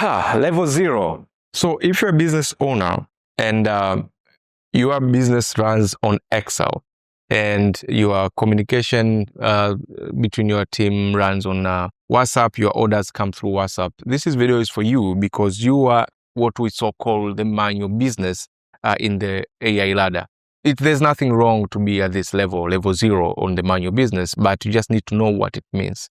Level 0. So if you're a business owner and your business runs on Excel and your communication between your team runs on WhatsApp, your orders come through WhatsApp, this video is for you because you are what we so-called the manual business in the AI ladder. There's nothing wrong to be at this level 0 on the manual business, but you just need to know what it means.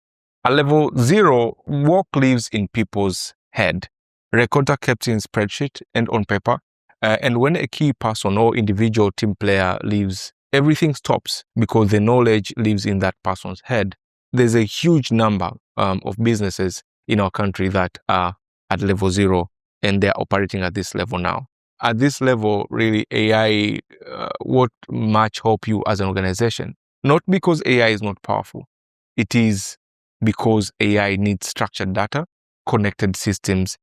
At level 0, work lives in people's head. Records are kept in spreadsheet and on paper. And when a key person or individual team player leaves, everything stops because the knowledge lives in that person's head. There's a huge number of businesses in our country that are at level 0 and they're operating at this level now. At this level, really, AI won't much help you as an organization. Not because AI is not powerful. It is because AI needs structured data, connected systems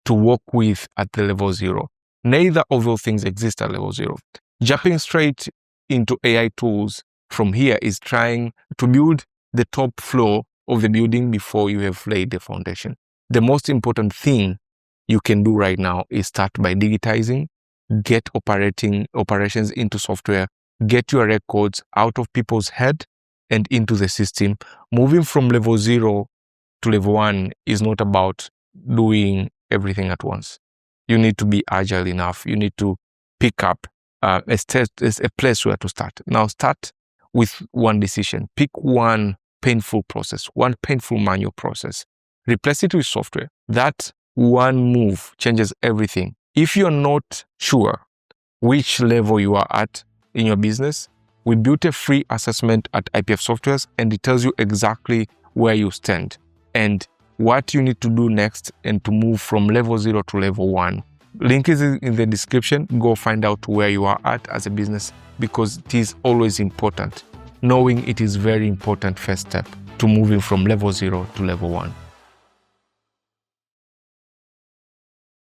to work with at the level 0. Neither of those things exist at level 0. Jumping straight into AI tools from here is trying to build the top floor of the building before you have laid the foundation. The most important thing you can do right now is start by digitizing, get operations into software, get your records out of people's head and into the system. Moving from level 0 to level 1 is not about doing everything at once. You need to be agile enough. You need to pick up a place where to start. Now start with one decision. Pick one painful process, one painful manual process. Replace it with software. That one move changes everything. If you're not sure which level you are at in your business, we built a free assessment at IPF Softwares and it tells you exactly where you stand and what you need to do next and to move from level 0 to level 1. Link is in the description. Go find out where you are at as a business because it is always important. Knowing it is very important first step to moving from level 0 to level 1.